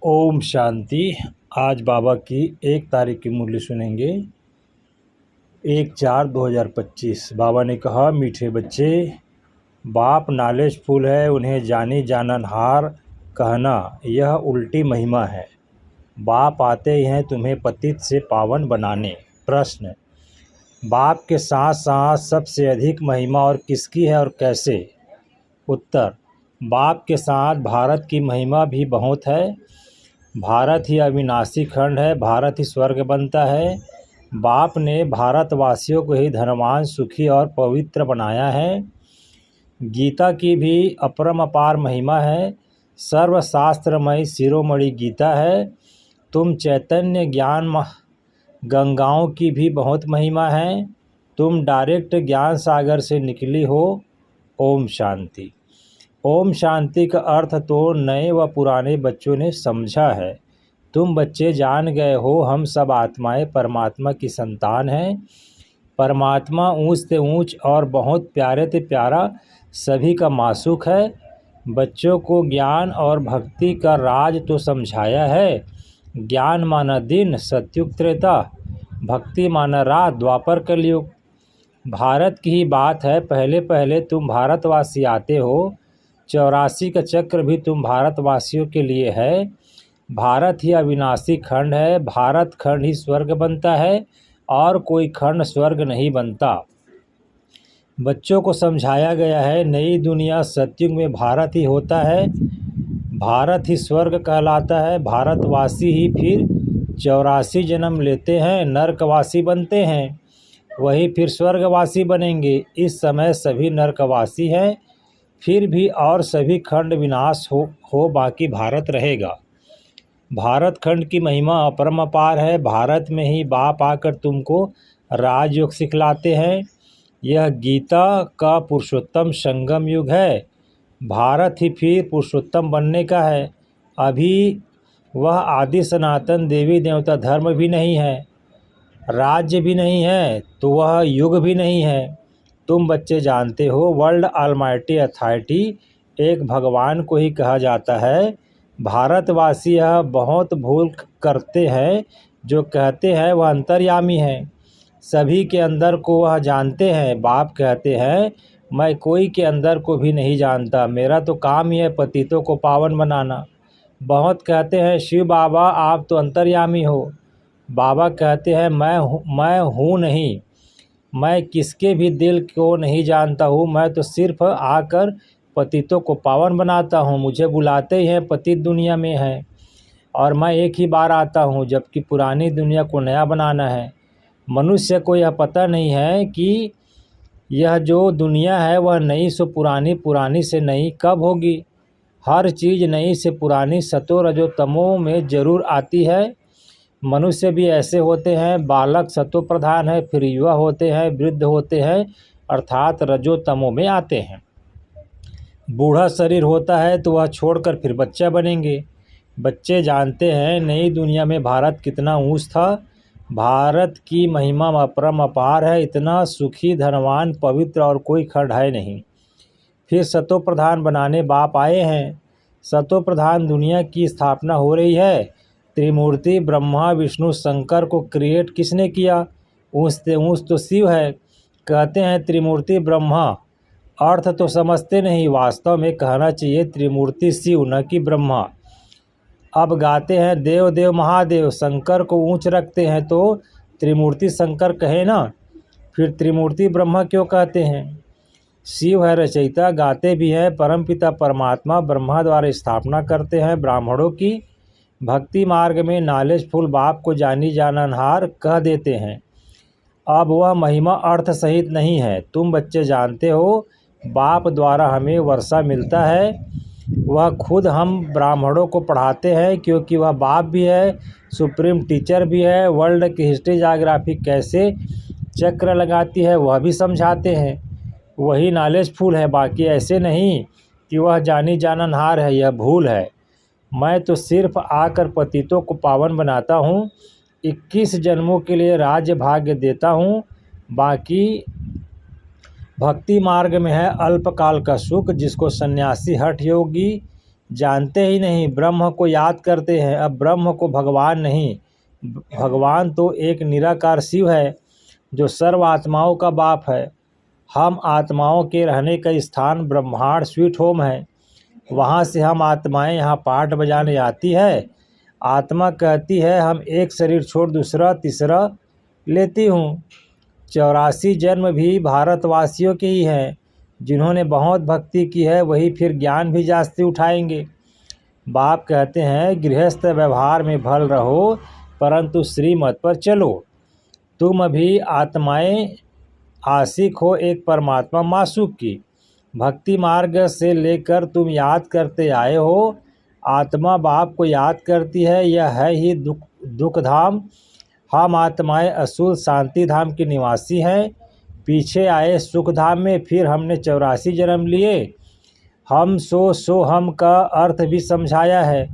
ओम शांति। आज बाबा की 1 तारीख की मुरली सुनेंगे। 1/4/2025। बाबा ने कहा, मीठे बच्चे, बाप नॉलेजफुल है, उन्हें जानी जाननहार कहना यह उल्टी महिमा है। बाप आते ही हैं तुम्हें पतित से पावन बनाने। प्रश्न, बाप के साथ साथ सबसे अधिक महिमा और किसकी है और कैसे? उत्तर, बाप के साथ भारत की महिमा भी बहुत है। भारत ही अविनाशी खंड है, भारत ही स्वर्ग बनता है। बाप ने भारतवासियों को ही धनवान, सुखी और पवित्र बनाया है। गीता की भी अपरंपार महिमा है। सर्वशास्त्रमयी शिरोमणि गीता है। तुम चैतन्य ज्ञान गंगाओं की भी बहुत महिमा है। तुम डायरेक्ट ज्ञान सागर से निकली हो। ओम शांति। ओम शांति का अर्थ तो नए व पुराने बच्चों ने समझा है। तुम बच्चे जान गए हो, हम सब आत्माएं परमात्मा की संतान हैं। परमात्मा ऊंच से ऊंच और बहुत प्यारे से प्यारा सभी का मासूक है। बच्चों को ज्ञान और भक्ति का राज तो समझाया है। ज्ञान माना दिन सतयुग त्रेता, भक्ति माना रात द्वापर कलयुग। भारत की ही बात है, पहले पहले तुम भारतवासी आते हो। 84 का चक्र भी तुम भारतवासियों के लिए है। भारत ही अविनाशी खंड है, भारत खंड ही स्वर्ग बनता है और कोई खंड स्वर्ग नहीं बनता। बच्चों को समझाया गया है, नई दुनिया सतयुग में भारत ही होता है, भारत ही स्वर्ग कहलाता है। भारतवासी ही फिर 84 जन्म लेते हैं, नरकवासी बनते हैं, वही फिर स्वर्गवासी बनेंगे। इस समय सभी नरकवासी हैं, फिर भी और सभी खंड विनाश हो बाकी भारत रहेगा। भारत खंड की महिमा अपरंपार है। भारत में ही बाप आकर तुमको राजयोग सिखलाते हैं। यह गीता का पुरुषोत्तम संगम युग है। भारत ही फिर पुरुषोत्तम बनने का है। अभी वह आदि सनातन देवी देवता धर्म भी नहीं है, राज्य भी नहीं है, तो वह युग भी नहीं है। तुम बच्चे जानते हो, वर्ल्ड ऑलमाइटी अथॉरिटी एक भगवान को ही कहा जाता है। भारतवासी यह बहुत भूल करते हैं, जो कहते हैं वह अंतर्यामी है, सभी के अंदर को वह जानते हैं। बाप कहते हैं, मैं कोई के अंदर को भी नहीं जानता, मेरा तो काम ही है पतितों को पावन बनाना। बहुत कहते हैं, शिव बाबा आप तो अंतर्यामी हो। बाबा कहते हैं, मैं हूँ नहीं, मैं किसके भी दिल को नहीं जानता हूँ, मैं तो सिर्फ आकर पतितों को पावन बनाता हूँ। मुझे बुलाते ही हैं, पतित दुनिया में है और मैं एक ही बार आता हूँ, जबकि पुरानी दुनिया को नया बनाना है। मनुष्य को यह पता नहीं है कि यह जो दुनिया है वह नई से पुरानी, पुरानी से नई कब होगी। हर चीज़ नई से पुरानी सतो रजो तमो में जरूर आती है। मनुष्य भी ऐसे होते हैं, बालक सतो प्रधान है, फिर युवा होते हैं, वृद्ध होते हैं, अर्थात रजो तमो में आते हैं। बूढ़ा शरीर होता है तो वह छोड़कर फिर बच्चा बनेंगे। बच्चे जानते हैं नई दुनिया में भारत कितना ऊंच था। भारत की महिमा अपरंपार है, इतना सुखी, धनवान, पवित्र और कोई खंड है नहीं। फिर सतो प्रधान बनाने बाप आए हैं। सतो प्रधान दुनिया की स्थापना हो रही है। त्रिमूर्ति ब्रह्मा विष्णु शंकर को क्रिएट किसने किया? ऊंच से ऊंच तो शिव है। कहते हैं त्रिमूर्ति ब्रह्मा, अर्थ तो समझते नहीं, वास्तव में कहना चाहिए त्रिमूर्ति शिव न कि ब्रह्मा। अब गाते हैं देव देव महादेव, शंकर को ऊंच रखते हैं तो त्रिमूर्ति शंकर कहे ना, फिर त्रिमूर्ति ब्रह्मा क्यों कहते हैं? शिव है रचयिता, गाते भी हैं परमपिता परमात्मा ब्रह्मा द्वारा स्थापना करते हैं ब्राह्मणों की। भक्ति मार्ग में नॉलेजफुल बाप को जानी जाननहार कह देते हैं। अब वह महिमा अर्थ सहित नहीं है। तुम बच्चे जानते हो, बाप द्वारा हमें वर्षा मिलता है, वह खुद हम ब्राह्मणों को पढ़ाते हैं, क्योंकि वह बाप भी है, सुप्रीम टीचर भी है। वर्ल्ड की हिस्ट्री जाग्राफी कैसे चक्र लगाती है वह भी समझाते हैं। वही नॉलेजफुल है, बाकी ऐसे नहीं कि वह जानी जाननहार है, यह भूल है। मैं तो सिर्फ आकर पतितों को पावन बनाता हूँ, 21 जन्मों के लिए राज्य भाग्य देता हूँ। बाकी भक्ति मार्ग में है अल्पकाल का सुख, जिसको सन्यासी हठ योगी जानते ही नहीं, ब्रह्म को याद करते हैं। अब ब्रह्म को भगवान नहीं, भगवान तो एक निराकार शिव है जो सर्व आत्माओं का बाप है। हम आत्माओं के रहने का स्थान ब्रह्मांड स्वीट होम है। वहाँ से हम आत्माएं यहाँ पाठ बजाने आती है। आत्मा कहती है हम एक शरीर छोड़ दूसरा तीसरा लेती हूँ। 84 जन्म भी भारतवासियों के ही हैं। जिन्होंने बहुत भक्ति की है वही फिर ज्ञान भी जास्ती उठाएंगे। बाप कहते हैं गृहस्थ व्यवहार में भल रहो परंतु श्रीमत पर चलो। तुम अभी आत्माएं आशिक हो एक परमात्मा मासूक की। भक्ति मार्ग से लेकर तुम याद करते आए हो। आत्मा बाप को याद करती है, यह है ही दुख धाम। हम आत्माएं असूल शांति धाम के निवासी हैं। पीछे आए सुख धाम में, फिर हमने 84 जन्म लिए। हम सो हम का अर्थ भी समझाया है।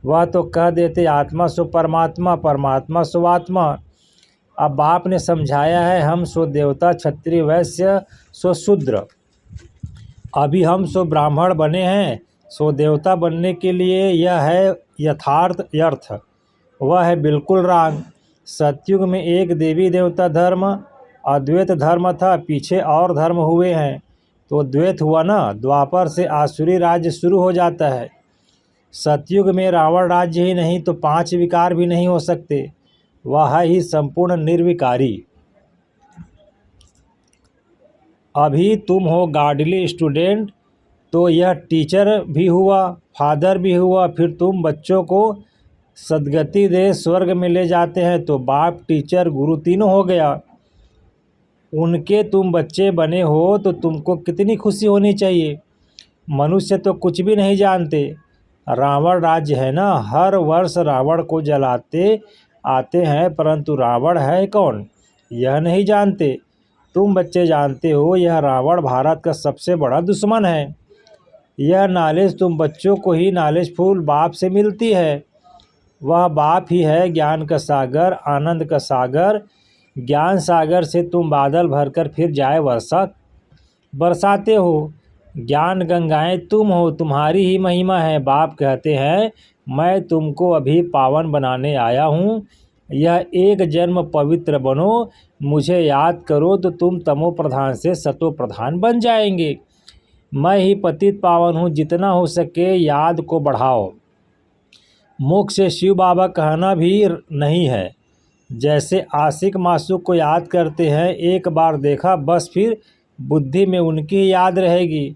वह तो कह देते आत्मा सो परमात्मा, परमात्मा सो आत्मा। अब बाप ने समझाया है हम सो देवता, क्षत्रिय, वैश्य सो शूद्र। अभी हम सो ब्राह्मण बने हैं। सो देवता बनने के लिए यह है यथार्थ अर्थ। वह है बिल्कुल राग। सतयुग में एक देवी देवता धर्म अद्वैत धर्म था, पीछे और धर्म हुए हैं तो द्वैत हुआ ना। द्वापर से आसुरी राज्य शुरू हो जाता है। सतयुग में रावण राज्य ही नहीं तो 5 विकार भी नहीं हो सकते। वह है ही संपूर्ण निर्विकारी। अभी तुम हो गार्डली स्टूडेंट तो यह टीचर भी हुआ, फादर भी हुआ। फिर तुम बच्चों को सदगति दे स्वर्ग में ले जाते हैं तो बाप टीचर गुरु तीनों हो गया। उनके तुम बच्चे बने हो तो तुमको कितनी खुशी होनी चाहिए। मनुष्य तो कुछ भी नहीं जानते। रावण राज्य है ना, हर वर्ष रावण को जलाते आते हैं परंतु रावण है कौन यह नहीं जानते। तुम बच्चे जानते हो यह रावण भारत का सबसे बड़ा दुश्मन है। यह नॉलेज तुम बच्चों को ही नॉलेजफुल बाप से मिलती है। वह बाप ही है ज्ञान का सागर, आनंद का सागर। ज्ञान सागर से तुम बादल भरकर फिर जाए वर्षा बरसाते हो। ज्ञान गंगाएं तुम हो, तुम्हारी ही महिमा है। बाप कहते हैं मैं तुमको अभी पावन बनाने आया हूँ। यह एक जन्म पवित्र बनो, मुझे याद करो तो तुम तमो प्रधान से सतो प्रधान बन जाएंगे। मैं ही पतित पावन हूँ, जितना हो सके याद को बढ़ाओ। मुख से शिव बाबा कहना भी नहीं है। जैसे आशिक मासूक को याद करते हैं, एक बार देखा बस फिर बुद्धि में उनकी याद रहेगी।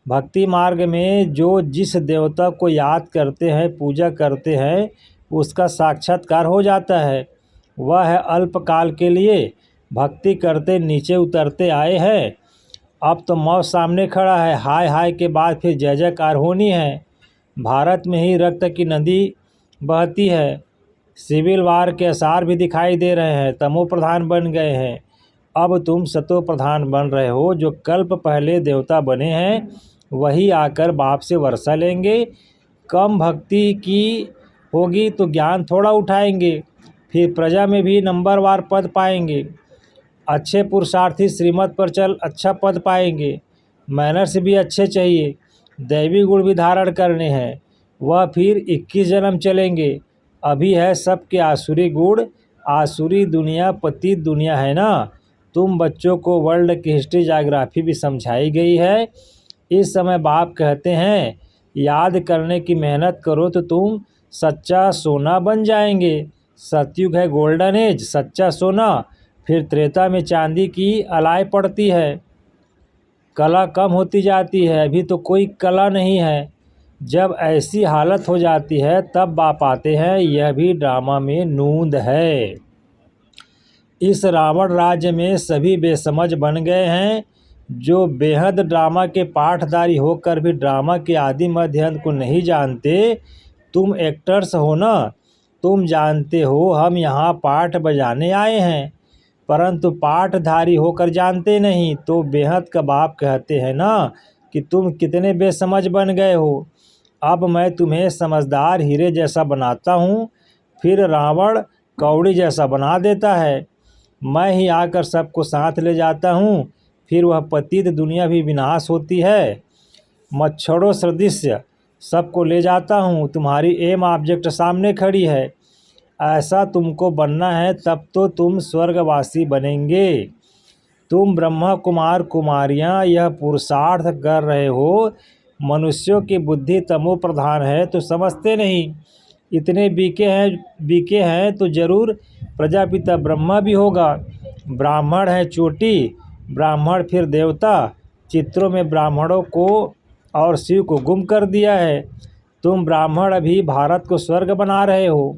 भक्ति मार्ग में जो जिस देवता को याद करते हैं पूजा करते हैं उसका साक्षात्कार हो जाता है। वह है अल्पकाल के लिए। भक्ति करते नीचे उतरते आए हैं। अब तो मौत सामने खड़ा है। हाय हाय के बाद फिर जय जयकार होनी है। भारत में ही रक्त की नदी बहती है। सिविल वार के आसार भी दिखाई दे रहे हैं। तमो प्रधान बन गए हैं। अब तुम सतो प्रधान बन रहे हो। जो कल्प पहले देवता बने हैं वही आकर बाप से वर्षा लेंगे। कम भक्ति की होगी तो ज्ञान थोड़ा उठाएंगे, फिर प्रजा में भी नंबरवार पद पाएंगे। अच्छे पुरुषार्थी श्रीमत पर चल अच्छा पद पाएंगे। मैनर्स भी अच्छे चाहिए, दैवी गुण भी धारण करने हैं। वह फिर 21 जन्म चलेंगे। अभी है सबके आसुरी गुण। आसुरी दुनिया पतित दुनिया है ना। तुम बच्चों को वर्ल्ड की हिस्ट्री ज्योग्राफी भी समझाई गई है। इस समय बाप कहते हैं याद करने की मेहनत करो तो तुम सच्चा सोना बन जाएंगे। सतयुग है गोल्डन एज, सच्चा सोना। फिर त्रेता में चांदी की अलाई पड़ती है। कला कम होती जाती है। अभी तो कोई कला नहीं है। जब ऐसी हालत हो जाती है तब बाप आते हैं। यह भी ड्रामा में नूंद है। इस रावण राज्य में सभी बेसमझ बन गए हैं। जो बेहद ड्रामा के पाठधारी होकर भी ड्रामा के आदि मध्य अंत को नहीं जानते। तुम एक्टर्स हो ना, तुम जानते हो हम यहाँ पाठ बजाने आए हैं परंतु पाठधारी होकर जानते नहीं। तो बेहद का बाप कहते हैं ना कि तुम कितने बेसमझ बन गए हो। अब मैं तुम्हें समझदार हीरे जैसा बनाता हूँ, फिर रावण कौड़ी जैसा बना देता है। मैं ही आकर सबको साथ ले जाता हूँ, फिर वह पतित दुनिया भी विनाश होती है। मच्छरों सदृश सबको ले जाता हूँ, तुम्हारी एम ऑब्जेक्ट सामने खड़ी है। ऐसा तुमको बनना है तब तो तुम स्वर्गवासी बनेंगे। तुम ब्रह्मा कुमार कुमारियाँ यह पुरुषार्थ कर रहे हो। मनुष्यों की बुद्धि तमो प्रधान है तो समझते नहीं। इतने बीके हैं तो जरूर प्रजापिता ब्रह्मा भी होगा। ब्राह्मण है चोटी, ब्राह्मण फिर देवता। चित्रों में ब्राह्मणों को और शिव को गुम कर दिया है। तुम ब्राह्मण अभी भारत को स्वर्ग बना रहे हो।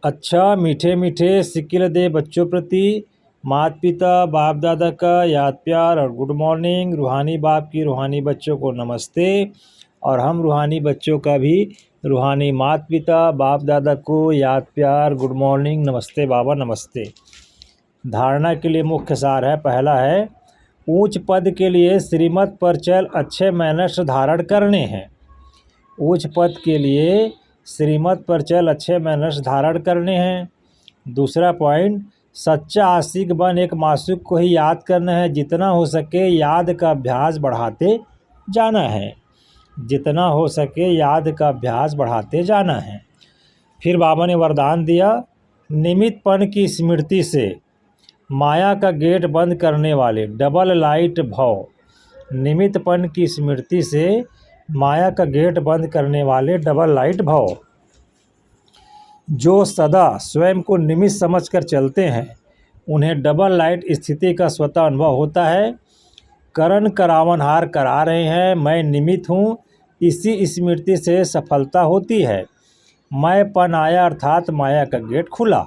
अच्छा मीठे मीठे सिक्किल दे बच्चों प्रति माता पिता बाप दादा का याद प्यार और गुड मॉर्निंग। रूहानी बाप की रूहानी बच्चों को नमस्ते, और हम रूहानी बच्चों का भी रूहानी माता पिता बाप दादा को याद प्यार गुड मॉर्निंग नमस्ते बाबा नमस्ते। धारणा के लिए मुख्य सार है। पहला है, ऊंच पद के लिए श्रीमत पर चल अच्छे मैनर्स धारण करने हैं। उच्च पद के लिए श्रीमत पर चल अच्छे मैनर्स धारण करने हैं। दूसरा पॉइंट, सच्चा आशिक बन एक मासूक को ही याद करना है। जितना हो सके याद का अभ्यास बढ़ाते जाना है। जितना हो सके याद का अभ्यास बढ़ाते जाना है। फिर बाबा ने वरदान दिया, निमित्तपन की स्मृति से माया का गेट बंद करने वाले डबल लाइट भव। निमित्तपन की स्मृति से माया का गेट बंद करने वाले डबल लाइट भव। जो सदा स्वयं को निमित्त समझकर चलते हैं उन्हें डबल लाइट स्थिति का स्वतः अनुभव होता है। करण करावनहार करा रहे हैं, मैं निमित्त हूँ, इसी स्मृति से सफलता होती है। मैं पन आया अर्थात माया का गेट खुला।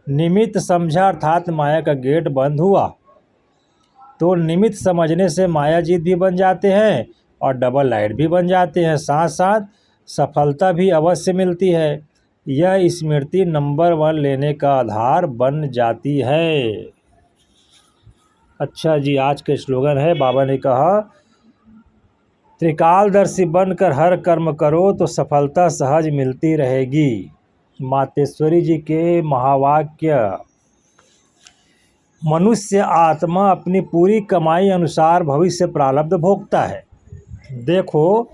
निमित्त समझा अर्थात माया का गेट बंद हुआ। तो निमित्त समझने से माया जीत भी बन जाते हैं और डबल लाइट भी बन जाते हैं। साथ साथ सफलता भी अवश्य मिलती है। यह स्मृति नंबर 1 लेने का आधार बन जाती है। अच्छा जी, आज के स्लोगन है, बाबा ने कहा, त्रिकालदर्शी बनकर हर कर्म करो तो सफलता सहज मिलती रहेगी। मातेश्वरी जी के महावाक्य। मनुष्य आत्मा अपनी पूरी कमाई अनुसार भविष्य प्रारब्ध भोगता है। देखो,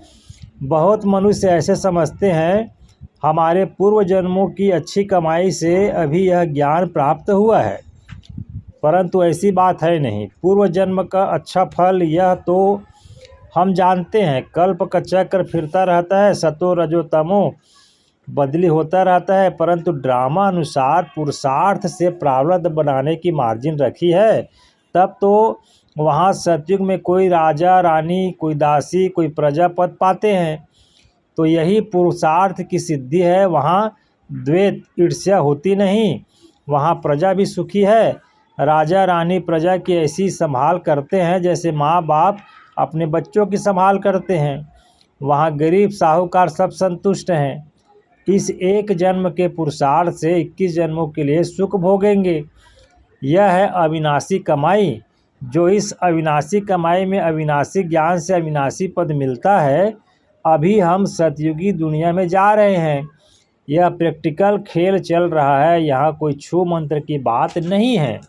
बहुत मनुष्य ऐसे समझते हैं हमारे पूर्व जन्मों की अच्छी कमाई से अभी यह ज्ञान प्राप्त हुआ है, परंतु ऐसी बात है नहीं। पूर्व जन्म का अच्छा फल यह तो हम जानते हैं, कल्प का चक्र फिरता रहता है, सतो रजो तमो बदली होता रहता है, परंतु ड्रामा अनुसार पुरुषार्थ से प्रारब्ध बनाने की मार्जिन रखी है। तब तो वहाँ सतयुग में कोई राजा रानी, कोई दासी, कोई प्रजा पद पाते हैं। तो यही पुरुषार्थ की सिद्धि है। वहाँ द्वेष ईर्ष्या होती नहीं, वहाँ प्रजा भी सुखी है। राजा रानी प्रजा की ऐसी संभाल करते हैं जैसे माँ बाप अपने बच्चों की संभाल करते हैं। वहाँ गरीब साहूकार सब संतुष्ट हैं। इस एक जन्म के पुरुषार्थ से 21 जन्मों के लिए सुख भोगेंगे। यह है अविनाशी कमाई। जो इस अविनाशी कमाई में अविनाशी ज्ञान से अविनाशी पद मिलता है। अभी हम सतयुगी दुनिया में जा रहे हैं। यह प्रैक्टिकल खेल चल रहा है, यहाँ कोई छू मंत्र की बात नहीं है।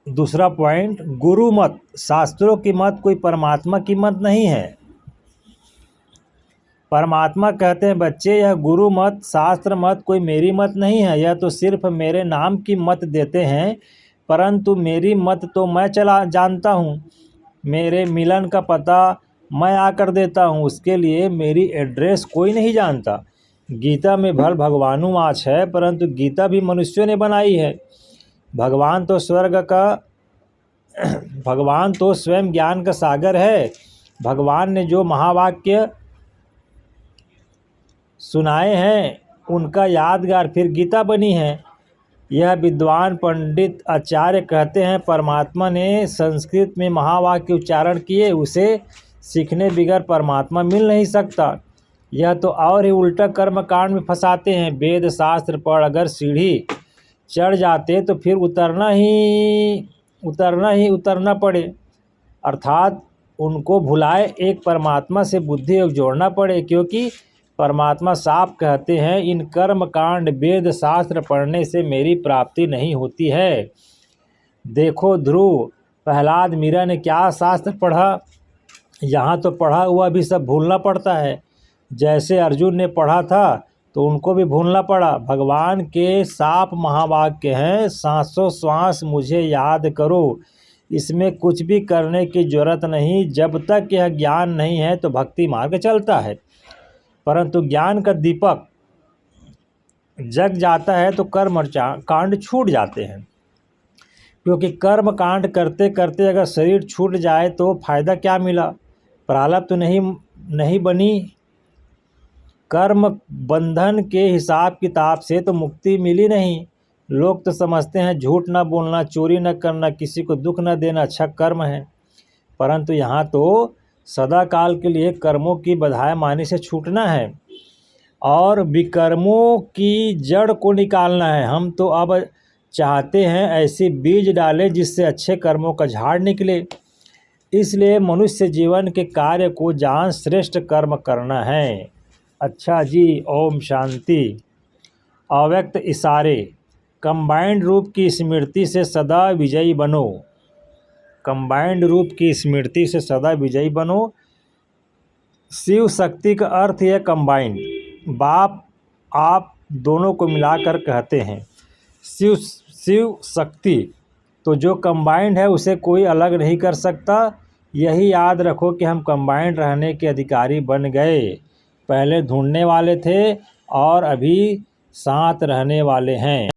दूसरा पॉइंट, गुरु मत, शास्त्रों की मत कोई परमात्मा की मत नहीं है। परमात्मा कहते हैं बच्चे, यह गुरु मत शास्त्र मत कोई मेरी मत नहीं है। यह तो सिर्फ मेरे नाम की मत देते हैं, परंतु मेरी मत तो मैं चला जानता हूँ। मेरे मिलन का पता मैं आकर देता हूँ, उसके लिए मेरी एड्रेस कोई नहीं जानता। गीता में भल भगवानु आच है, परंतु गीता भी मनुष्यों ने बनाई है। भगवान तो भगवान तो स्वयं ज्ञान का सागर है। भगवान ने जो महावाक्य सुनाए हैं उनका यादगार फिर गीता बनी है। यह विद्वान पंडित आचार्य कहते हैं परमात्मा ने संस्कृत में महावाक्य उच्चारण किए, उसे सीखने बिगर परमात्मा मिल नहीं सकता। यह तो और ही उल्टा कर्म कांड में फंसाते हैं। वेद शास्त्र पर अगर सीढ़ी चढ़ जाते तो फिर उतरना पड़े, अर्थात उनको भुलाए एक परमात्मा से बुद्धि योग जोड़ना पड़े, क्योंकि परमात्मा साफ कहते हैं इन कर्म कांड वेद शास्त्र पढ़ने से मेरी प्राप्ति नहीं होती है। देखो ध्रुव, प्रहलाद मीरा ने क्या शास्त्र पढ़ा, यहाँ तो पढ़ा हुआ भी सब भूलना पड़ता है। जैसे अर्जुन ने पढ़ा था तो उनको भी भूलना पड़ा। भगवान के साफ महावाक्य हैं, सांसों श्वास मुझे याद करो। इसमें कुछ भी करने की जरूरत नहीं। जब तक यह ज्ञान नहीं है तो भक्ति मार्ग चलता है, परंतु ज्ञान का दीपक जग जाता है तो कर्म कांड छूट जाते हैं। क्योंकि कर्म कांड करते करते अगर शरीर छूट जाए तो फायदा क्या मिला? प्रारब्ध तो नहीं बनी। कर्म बंधन के हिसाब किताब से तो मुक्ति मिली नहीं। लोग तो समझते हैं झूठ ना बोलना, चोरी न करना, किसी को दुख न देना अच्छा कर्म है, परंतु यहाँ तो सदा काल के लिए कर्मों की बधाई मानी से छूटना है और विकर्मों की जड़ को निकालना है। हम तो अब चाहते हैं ऐसे बीज डालें जिससे अच्छे कर्मों का झाड़ निकले। इसलिए मनुष्य जीवन के कार्य को जान श्रेष्ठ कर्म करना है। अच्छा जी, ओम शांति। अव्यक्त इशारे। कंबाइंड रूप की स्मृति से सदा विजयी बनो। कंबाइंड रूप की स्मृति से सदा विजयी बनो। शिव शक्ति का अर्थ है कंबाइंड। बाप आप दोनों को मिलाकर कहते हैं शिव शक्ति। तो जो कंबाइंड है उसे कोई अलग नहीं कर सकता। यही याद रखो कि हम कंबाइंड रहने के अधिकारी बन गए। पहले ढूंढने वाले थे और अभी साथ रहने वाले हैं।